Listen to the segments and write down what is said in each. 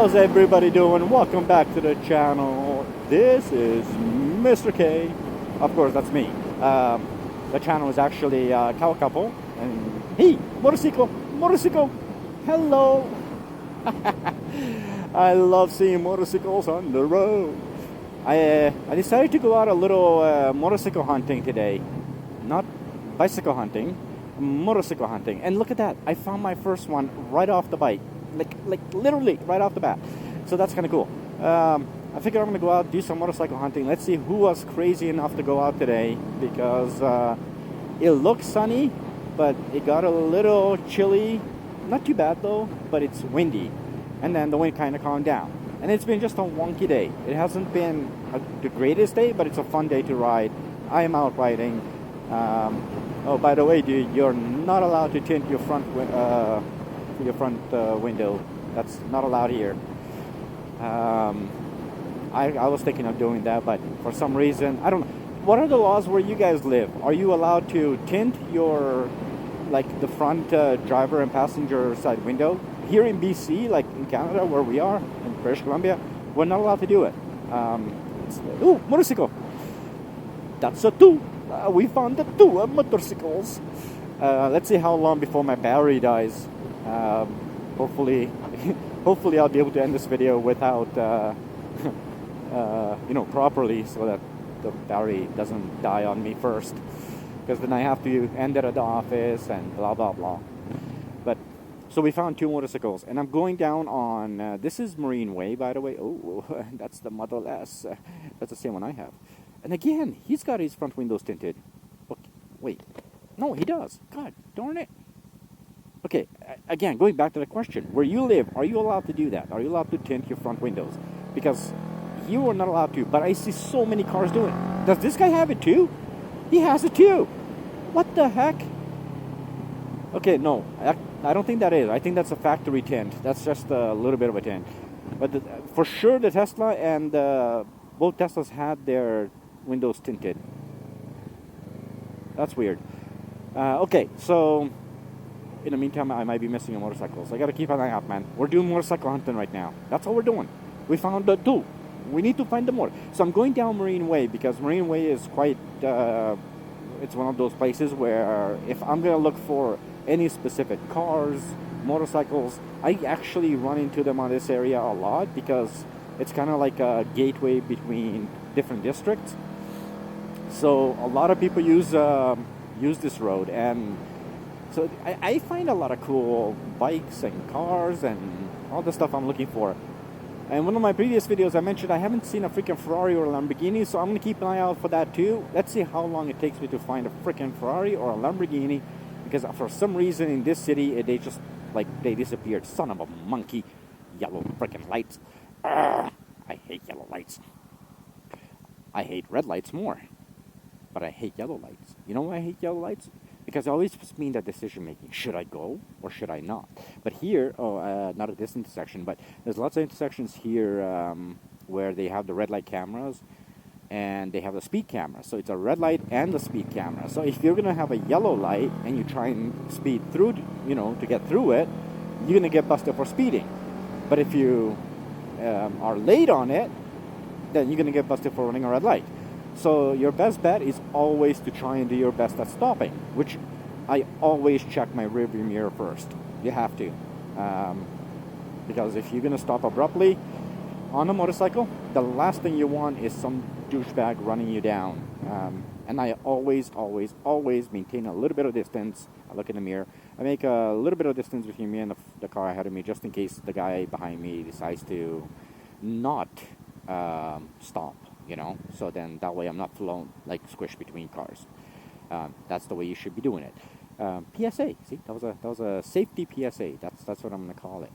How's everybody doing? Welcome back to the channel. This is Mr. K. Of course, that's me. The channel is actually KawaKouple. And hey, motorcycle. Hello. I love seeing motorcycles on the road. I decided to go out a little motorcycle hunting today. Not bicycle hunting, motorcycle hunting. And look at that. I found my first one right off the bike. Like literally right off the bat. So that's kind of cool. I figured I'm going to go out, do some motorcycle hunting. Let's see who was crazy enough to go out today, because it looks sunny, but it got a little chilly. Not too bad though, but it's windy. And then the wind kind of calmed down. And it's been just a wonky day. It hasn't been the greatest day, but it's a fun day to ride. I am out riding. Oh, by the way, dude, you're not allowed to tint your front window. That's not allowed here. I was thinking of doing that, but for some reason, I don't know. What are the laws where you guys live? Are you allowed to tint your, like, the front driver and passenger side window? Here in BC, like in Canada, where we are, in British Columbia, we're not allowed to do it. Ooh, motorcycle. That's a two. We found the two motorcycles. Let's see how long before my battery dies. Hopefully I'll be able to end this video without, properly, so that the battery doesn't die on me first. Because then I have to end it at the office and blah, blah, blah. But, so we found two motorcycles. And I'm going down on, this is Marine Way, by the way. Oh, that's the Model S. That's the same one I have. And again, he's got his front windows tinted. Okay, wait. No, he does. God darn it. Okay, again, going back to the question. Where you live, are you allowed to do that? Are you allowed to tint your front windows? Because you are not allowed to, but I see so many cars doing it. Does this guy have it too? He has it too. What the heck? Okay, no, I don't think that is. I think that's a factory tint. That's just a little bit of a tint. But for sure, the Tesla and both Teslas had their windows tinted. That's weird. Okay, so in the meantime, I might be missing a motorcycle. So I gotta keep an eye out, man. We're doing motorcycle hunting right now. That's all we're doing. We found the two. We need to find the more. So I'm going down Marine Way, because Marine Way is quite, it's one of those places where if I'm gonna look for any specific cars, motorcycles, I actually run into them on this area a lot, because it's kind of like a gateway between different districts. So a lot of people use this road, and so I find a lot of cool bikes and cars and all the stuff I'm looking for. And one of my previous videos, I mentioned I haven't seen a freaking Ferrari or a Lamborghini, so I'm going to keep an eye out for that too. Let's see how long it takes me to find a freaking Ferrari or a Lamborghini, because for some reason in this city, they just, they disappeared. Son of a monkey. Yellow freaking lights. Ugh, I hate yellow lights. I hate red lights more, but I hate yellow lights. You know why I hate yellow lights? Because it always puts me in that decision making. Should I go or should I not? But here, not at this intersection, but there's lots of intersections here where they have the red light cameras and they have the speed camera. So it's a red light and the speed camera. So if you're going to have a yellow light and you try and speed through, to get through it, you're going to get busted for speeding. But if you are late on it, then you're going to get busted for running a red light. So your best bet is always to try and do your best at stopping, which I always check my rearview mirror first. You have to. Because if you're going to stop abruptly on a motorcycle, the last thing you want is some douchebag running you down. And I always maintain a little bit of distance. I look in the mirror. I make a little bit of distance between me and the car ahead of me, just in case the guy behind me decides to not stop. So then that way I'm not flown, squished between cars. That's the way you should be doing it. PSA, see, that was a safety PSA. That's what I'm gonna call it.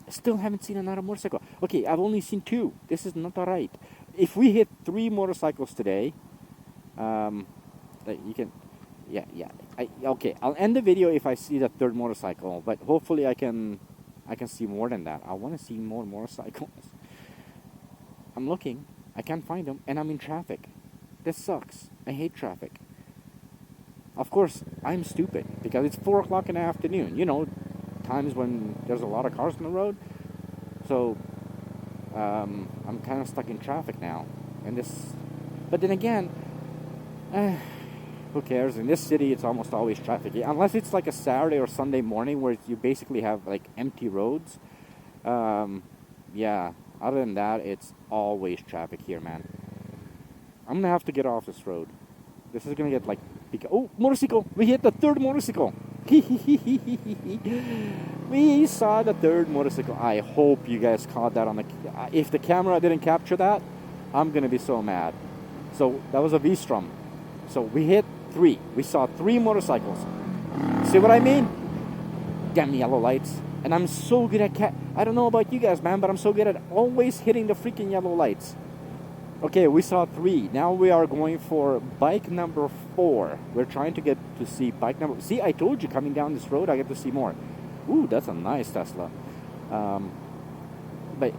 I still haven't seen another motorcycle. Okay, I've only seen two. This is not alright. If we hit 3 motorcycles today, you can, yeah. Okay, I'll end the video if I see the 3rd motorcycle, but hopefully I can see more than that. I want to see more motorcycles. I'm looking. I can't find them, and I'm in traffic. This sucks. I hate traffic. Of course, I'm stupid, because it's 4 o'clock in the afternoon. Times when there's a lot of cars on the road. So I'm kind of stuck in traffic now. And this, but then again, who cares? In this city, it's almost always traffic. Unless it's like a Saturday or Sunday morning where you basically have like empty roads. Yeah, other than that, it's always traffic here, man. I'm gonna have to get off this road. This is gonna get like, oh, motorcycle! We hit the third motorcycle! We saw the third motorcycle. I hope you guys caught that on the... If the camera didn't capture that, I'm gonna be so mad. So, that was a V-Strum. So, we hit 3. We saw 3 motorcycles. See what I mean? Damn yellow lights. And I'm so good at I don't know about you guys, man, but I'm so good at always hitting the freaking yellow lights. Okay, we saw 3. Now we are going for bike number 4. We're trying to get to see bike number... See, I told you, coming down this road, I get to see more. Ooh, that's a nice Tesla. But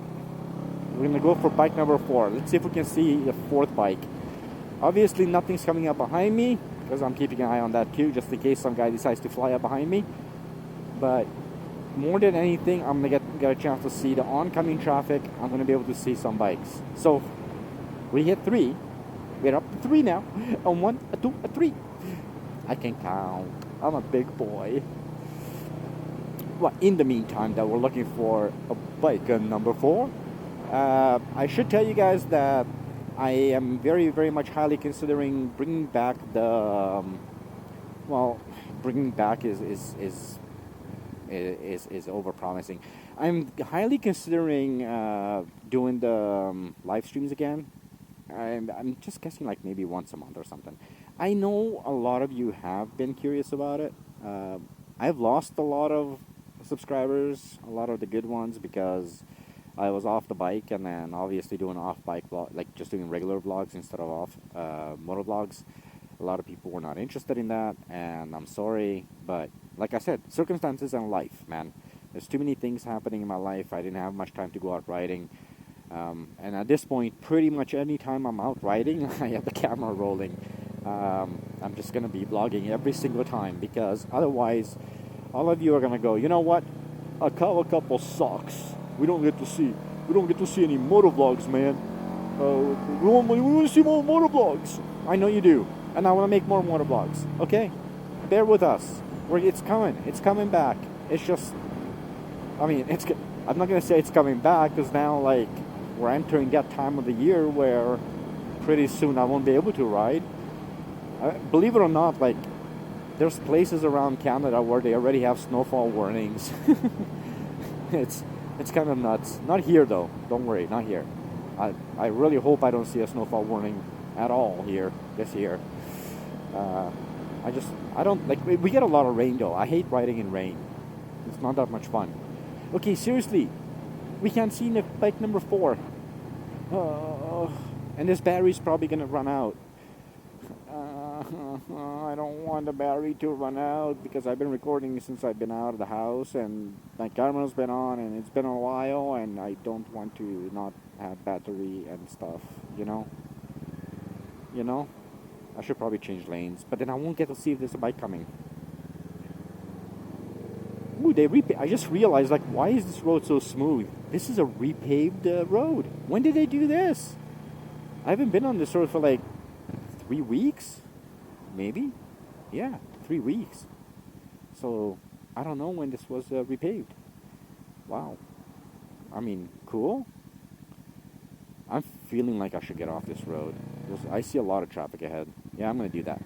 we're going to go for bike number 4. Let's see if we can see the 4th bike. Obviously, nothing's coming up behind me, because I'm keeping an eye on that too, just in case some guy decides to fly up behind me. But more than anything, I'm going to get a chance to see the oncoming traffic. I'm going to be able to see some bikes. So... we hit 3. We're up to 3 now. A 1, a 2, a 3. I can count. I'm a big boy. Well, in the meantime, that we're looking for a bike number 4. I should tell you guys that I am very, very much highly considering bringing back the. Well, bringing back is over-promising. I'm highly considering doing the live streams again. I'm just guessing like maybe once a month or something. I know a lot of you have been curious about it. I've lost a lot of subscribers, a lot of the good ones, because I was off the bike, and then obviously doing off-bike vlog, like just doing regular vlogs instead of off motor vlogs. A lot of people were not interested in that, and I'm sorry, but like I said, circumstances and life, man. There's too many things happening in my life. I didn't have much time to go out riding. And at this point, pretty much any time I'm out riding, I have the camera rolling. I'm just going to be vlogging every single time, because otherwise, all of you are going to go, you know what? A KawaKouple sucks. We don't get to see any motor vlogs, man. We want to see more motor vlogs. I know you do. And I want to make more motor vlogs. Okay? Bear with us. It's coming. It's coming back. It's just... I mean, I'm not going to say it's coming back, because now, like, we're entering that time of the year where pretty soon I won't be able to ride. Believe it or not, like, there's places around Canada where they already have snowfall warnings. It's kind of nuts. Not here, though. Don't worry, not here. I really hope I don't see a snowfall warning at all here this year. I don't, like, we get a lot of rain, though. I hate riding in rain. It's not that much fun. Okay, seriously, we can't see bike number 4. And this battery's probably gonna run out. I don't want the battery to run out, because I've been recording since I've been out of the house, and my camera's been on, and it's been a while, and I don't want to not have battery and stuff, you know? I should probably change lanes, but then I won't get to see if there's a bike coming. Ooh, I just realized, like, why is this road so smooth? This is a repaved road. When did they do this? I haven't been on this road for like 3 weeks, maybe. Yeah, 3 weeks. So I don't know when this was repaved. Wow. I mean, cool. I'm feeling like I should get off this road. I see a lot of traffic ahead. Yeah, I'm gonna do that.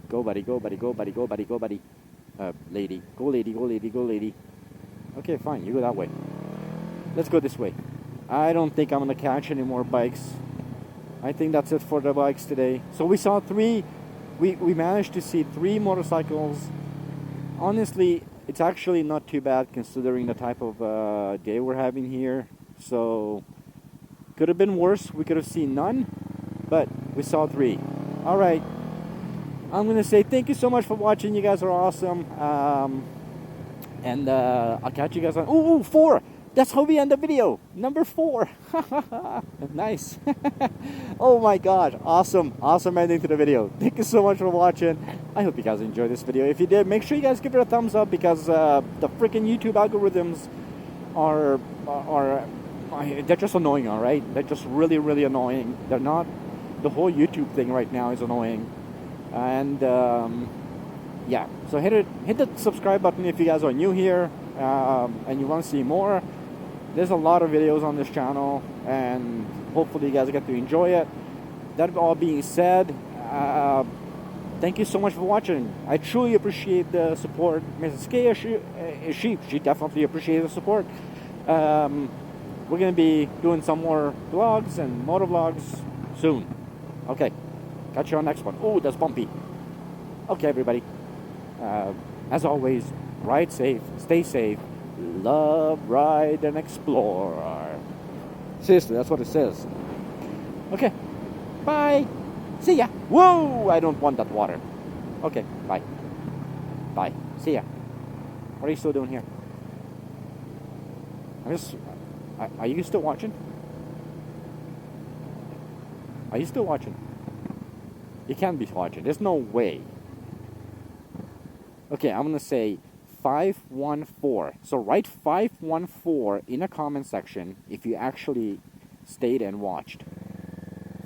Go, buddy, go, buddy, go, buddy, go, buddy, go, buddy. Lady. Go, lady, go, lady, go, lady. Okay, fine, you go that way. Let's go this way. I don't think I'm gonna catch any more bikes. I think that's it for the bikes today. So we saw 3. We managed to see 3 motorcycles. Honestly, it's actually not too bad considering the type of day we're having here. So, could have been worse. We could have seen none. But we saw 3. Alright. I'm going to say thank you so much for watching. You guys are awesome. And I'll catch you guys on... Ooh, 4! That's how we end the video. Number 4. Nice. Oh my god. Awesome. Awesome ending to the video. Thank you so much for watching. I hope you guys enjoyed this video. If you did, make sure you guys give it a thumbs up, because the freaking YouTube algorithms they're just annoying, all right? They're just really, really annoying. They're not, the whole YouTube thing right now is annoying. And yeah, so hit the subscribe button if you guys are new here and you want to see more. There's a lot of videos on this channel, and hopefully you guys get to enjoy it. That all being said, thank you so much for watching. I truly appreciate the support. Mrs. K, she definitely appreciates the support. We're going to be doing some more vlogs and motor vlogs soon. Okay, catch you on the next one. Oh, that's bumpy. Okay, everybody. As always, ride safe, stay safe, love, ride, and explore. Seriously, that's what it says. Okay, bye. See ya. Whoa, I don't want that water. Okay, bye. Bye. See ya. What are you still doing here? Are you still watching? Are you still watching? You can't be watching. There's no way. Okay, I'm going to say 514. So write 514 in a comment section if you actually stayed and watched.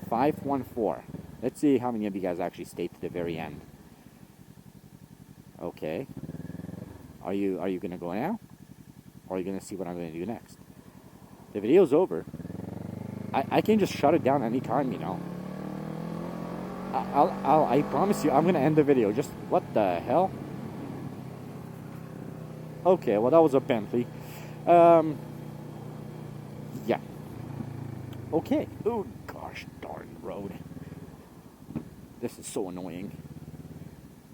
514. Let's see how many of you guys actually stayed to the very end. Okay. Are you going to go now? Or are you going to see what I'm going to do next? The video's over. I can just shut it down anytime, you know. I promise you, I'm going to end the video. Just, what the hell? Okay, well, that was a Bentley. Yeah. Okay. Oh, gosh darn road. This is so annoying.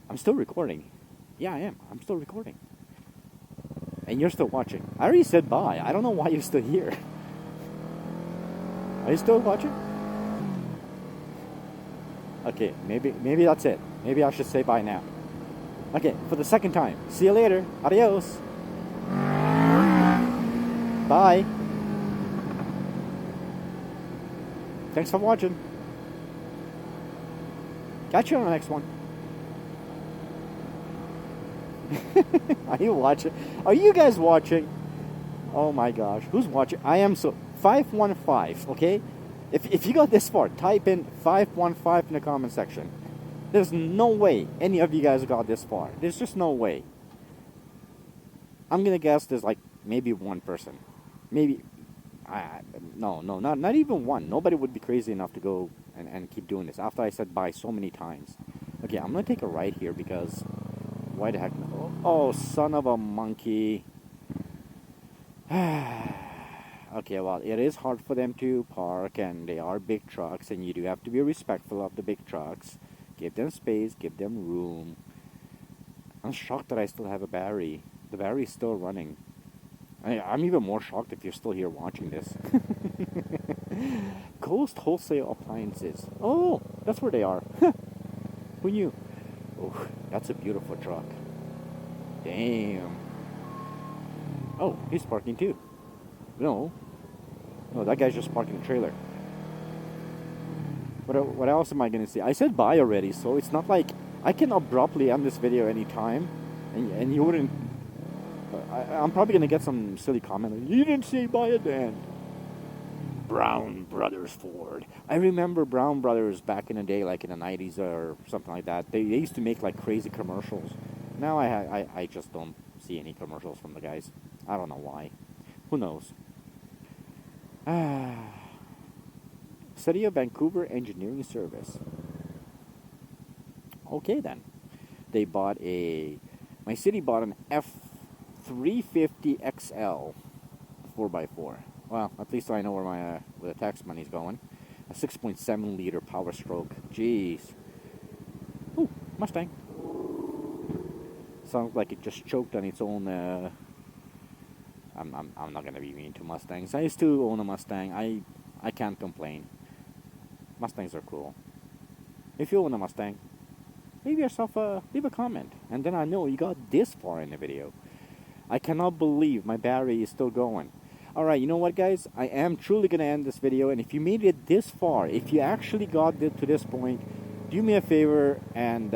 I'm still recording. Yeah, I am. I'm still recording. And you're still watching. I already said bye. I don't know why you're still here. Are you still watching? Okay, maybe that's it. Maybe I should say bye now. Okay, for the second time. See you later. Adios. Bye. Thanks for watching. Catch you on the next one. Are you watching? Are you guys watching? Oh my gosh. Who's watching? I am so... 515, okay? If you got this far, type in 515 in the comment section. There's no way any of you guys got this far. There's just no way. I'm gonna guess there's like maybe one person. Maybe... no, not even one. Nobody would be crazy enough to go and keep doing this after I said bye so many times. Okay, I'm gonna take a right here because... Why the heck? Oh, son of a monkey. Okay, well, it is hard for them to park, and they are big trucks, and you do have to be respectful of the big trucks. Give them space, give them room. I'm shocked that I still have a battery. The battery is still running. I'm even more shocked if you're still here watching this. Coast Wholesale Appliances. Oh, that's where they are. Who knew? Oh, that's a beautiful truck. Damn. Oh, he's parking too. No, that guy's just parking a trailer. What else am I going to say? I said bye already, so it's not like I can abruptly end this video anytime, and you wouldn't... I'm probably going to get some silly comment like, you didn't say bye at the end. Brown Brothers Ford. I remember Brown Brothers back in the day, like in the 90s or something like that. They used to make like crazy commercials. Now I just don't see any commercials from the guys. I don't know why. Who knows? City of Vancouver Engineering Service. Okay then. They bought my city bought an F350 XL 4x4. Well, at least I know where the tax money's going. A 6.7 liter Power Stroke. Jeez. Ooh, Mustang. Sounds like it just choked on its own. I'm not gonna be mean to Mustangs. I used to own a Mustang. I can't complain. Mustangs are cool. If you own a Mustang, leave a comment, and then I know you got this far in the video. I cannot believe my battery is still going. Alright, you know what guys? I am truly gonna end this video, and if you made it this far, if you actually got to this point, do me a favor and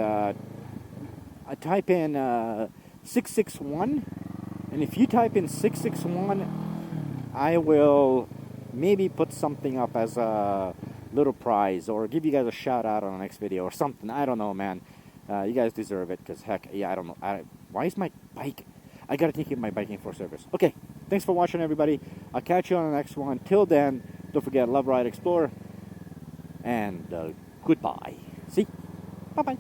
type in 661, and if you type in 661 I will maybe put something up as a little prize or give you guys a shout out on the next video or something. I don't know, man. You guys deserve it because, heck, yeah, I don't know. Why is my bike? I got to take my bike in for service. Okay, thanks for watching, everybody. I'll catch you on the next one. Till then, don't forget, love, ride, explore, and goodbye. See? Bye-bye.